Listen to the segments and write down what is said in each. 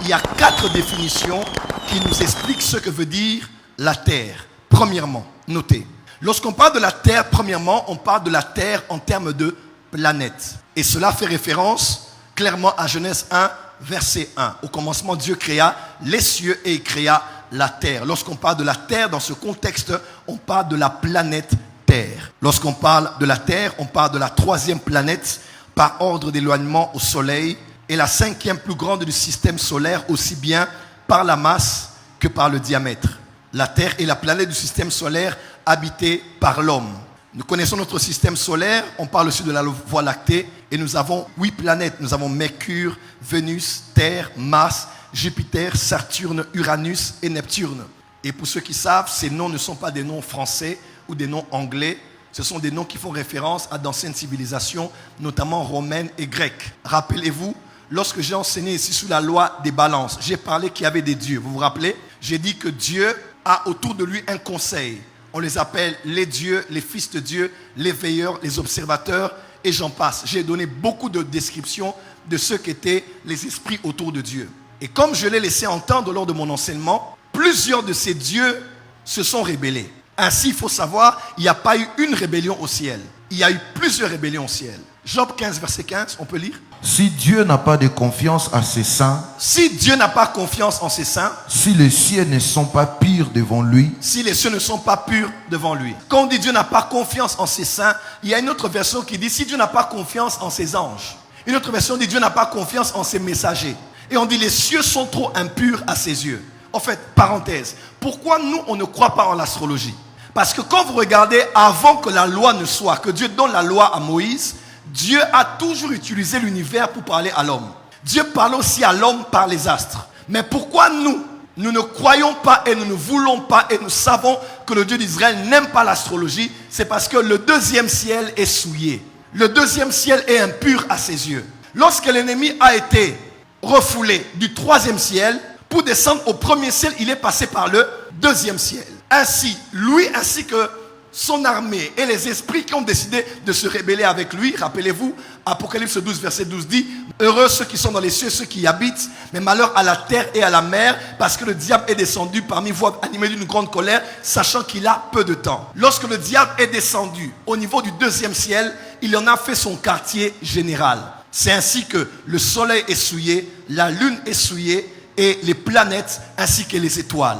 il y a 4 définitions qui nous expliquent ce que veut dire la terre. Premièrement, notez, lorsqu'on parle de la terre, premièrement, on parle de la terre en termes de planète. Et cela fait référence clairement à Genèse 1, verset 1. Au commencement, Dieu créa les cieux et il créa la terre. Lorsqu'on parle de la terre, dans ce contexte, on parle de la planète Terre. Lorsqu'on parle de la Terre, on parle de la 3e planète par ordre d'éloignement au Soleil et la 5e plus grande du système solaire, aussi bien par la masse que par le diamètre. La Terre est la planète du système solaire habitée par l'homme. Nous connaissons notre système solaire, on parle aussi de la Voie lactée et nous avons 8 planètes. Nous avons Mercure, Vénus, Terre, Mars, Jupiter, Saturne, Uranus et Neptune. Et pour ceux qui savent, ces noms ne sont pas des noms français ou des noms anglais. Ce sont des noms qui font référence à d'anciennes civilisations, notamment romaines et grecques. Rappelez-vous, lorsque j'ai enseigné ici sous la loi des balances, j'ai parlé qu'il y avait des dieux. Vous vous rappelez? J'ai dit que Dieu a autour de lui un conseil. On les appelle les dieux, les fils de Dieu, les veilleurs, les observateurs, et j'en passe. J'ai donné beaucoup de descriptions de ce qu'étaient les esprits autour de Dieu. Et comme je l'ai laissé entendre lors de mon enseignement, plusieurs de ces dieux se sont rébellés. Ainsi, il faut savoir, il n'y a pas eu une rébellion au ciel. Il y a eu plusieurs rébellions au ciel. Job 15, verset 15, on peut lire. Si Dieu n'a pas de confiance à ses saints, si Dieu n'a pas confiance en ses saints, si les cieux ne sont pas purs devant lui, si les cieux ne sont pas purs devant lui. Quand on dit Dieu n'a pas confiance en ses saints, il y a une autre version qui dit si Dieu n'a pas confiance en ses anges. Une autre version dit Dieu n'a pas confiance en ses messagers. Et on dit les cieux sont trop impurs à ses yeux. En fait, parenthèse, pourquoi nous on ne croit pas en l'astrologie? Parce que quand vous regardez avant que la loi ne soit, que Dieu donne la loi à Moïse, Dieu a toujours utilisé l'univers pour parler à l'homme. Dieu parle aussi à l'homme par les astres. Mais pourquoi nous ne croyons pas et nous ne voulons pas et nous savons que le Dieu d'Israël n'aime pas l'astrologie? C'est parce que le 2e ciel est souillé. Le 2e ciel est impur à ses yeux. Lorsque l'ennemi a été refoulé du 3e ciel, pour descendre au 1er ciel, il est passé par le 2e ciel. Ainsi, lui ainsi que son armée et les esprits qui ont décidé de se rebeller avec lui, rappelez-vous, Apocalypse 12, verset 12 dit « Heureux ceux qui sont dans les cieux, ceux qui y habitent, mais malheur à la terre et à la mer, parce que le diable est descendu parmi vous animé d'une grande colère, sachant qu'il a peu de temps. » Lorsque le diable est descendu au niveau du 2e ciel, il en a fait son quartier général. C'est ainsi que le soleil est souillé, la lune est souillée, et les planètes ainsi que les étoiles.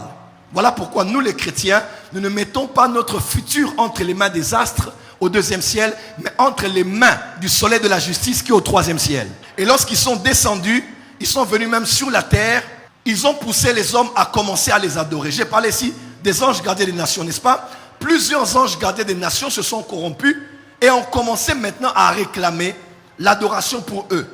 Voilà pourquoi nous les chrétiens, nous ne mettons pas notre futur entre les mains des astres au 2e ciel, mais entre les mains du soleil de la justice qui est au 3e ciel. Et lorsqu'ils sont descendus, ils sont venus même sur la terre, ils ont poussé les hommes à commencer à les adorer. J'ai parlé ici des anges gardiens des nations, n'est-ce pas? Plusieurs anges gardiens des nations se sont corrompus et ont commencé maintenant à réclamer l'adoration pour eux.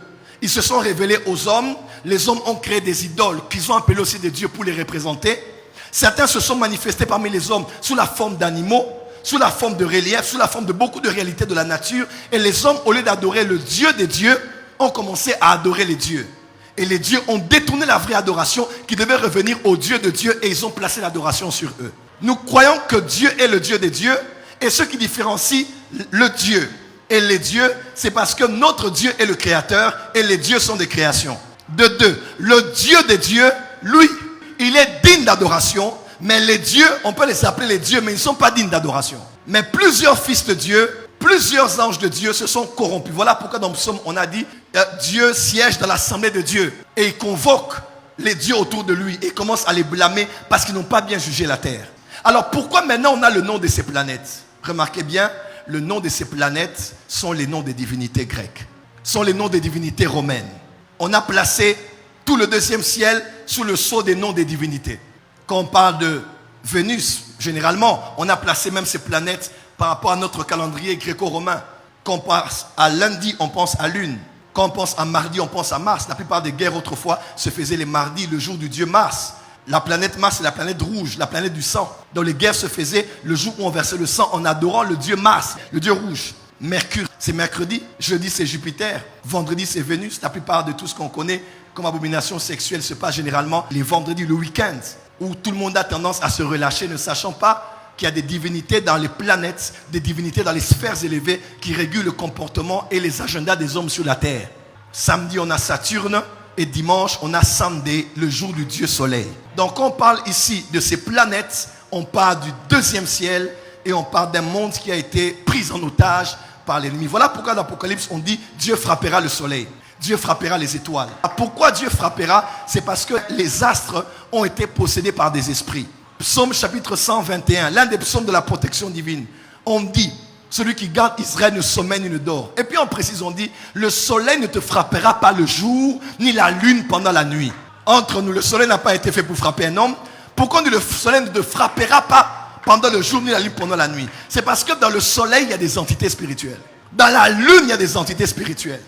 Ils se sont révélés aux hommes, les hommes ont créé des idoles qu'ils ont appelées aussi des dieux pour les représenter. Certains se sont manifestés parmi les hommes sous la forme d'animaux, sous la forme de reliefs, sous la forme de beaucoup de réalités de la nature. Et les hommes, au lieu d'adorer le Dieu des dieux, ont commencé à adorer les dieux. Et les dieux ont détourné la vraie adoration qui devait revenir au Dieu de Dieu et ils ont placé l'adoration sur eux. Nous croyons que Dieu est le Dieu des dieux et ce qui différencie le Dieu et les dieux, c'est parce que notre Dieu est le créateur et les dieux sont des créations. De deux, le Dieu des dieux, lui, il est digne d'adoration, mais les dieux, on peut les appeler les dieux, mais ils ne sont pas dignes d'adoration. Mais plusieurs fils de Dieu, plusieurs anges de Dieu se sont corrompus. Voilà pourquoi dans le psaume, on a dit, Dieu siège dans l'assemblée de Dieu. Et il convoque les dieux autour de lui et commence à les blâmer parce qu'ils n'ont pas bien jugé la terre. Alors pourquoi maintenant on a le nom de ces planètes? Remarquez bien, le nom de ces planètes sont les noms des divinités grecques, sont les noms des divinités romaines. On a placé tout le 2e ciel sous le sceau des noms des divinités. Quand on parle de Vénus, généralement, on a placé même ces planètes par rapport à notre calendrier gréco-romain. Quand on pense à lundi, on pense à lune. Quand on pense à mardi, on pense à Mars. La plupart des guerres autrefois se faisaient les mardis, le jour du dieu Mars. La planète Mars, c'est la planète rouge, la planète du sang. Donc les guerres se faisaient le jour où on versait le sang en adorant le dieu Mars, le dieu rouge. Mercure, c'est mercredi. Jeudi, c'est Jupiter. Vendredi, c'est Vénus. La plupart de tout ce qu'on connaît comme abomination sexuelle se passe généralement les vendredis, le week-end, où tout le monde a tendance à se relâcher, ne sachant pas qu'il y a des divinités dans les planètes, des divinités dans les sphères élevées qui régulent le comportement et les agendas des hommes sur la terre. Samedi, on a Saturne. Et dimanche, on a Sunday, le jour du Dieu soleil. Donc on parle ici de ces planètes, on parle du deuxième ciel et on parle d'un monde qui a été pris en otage par l'ennemi. Voilà pourquoi dans l'Apocalypse, on dit Dieu frappera le soleil. Dieu frappera les étoiles. Pourquoi Dieu frappera? C'est parce que les astres ont été possédés par des esprits. Psaume chapitre 121, l'un des psaumes de la protection divine. On dit, celui qui garde Israël ne sommeille ni ne dort. Et puis on précise, on dit, le soleil ne te frappera pas le jour, ni la lune pendant la nuit. Entre nous, le soleil n'a pas été fait pour frapper un homme. Pourquoi on dit le soleil ne te frappera pas pendant le jour, ni la lune pendant la nuit? C'est parce que dans le soleil, il y a des entités spirituelles. Dans la lune, il y a des entités spirituelles.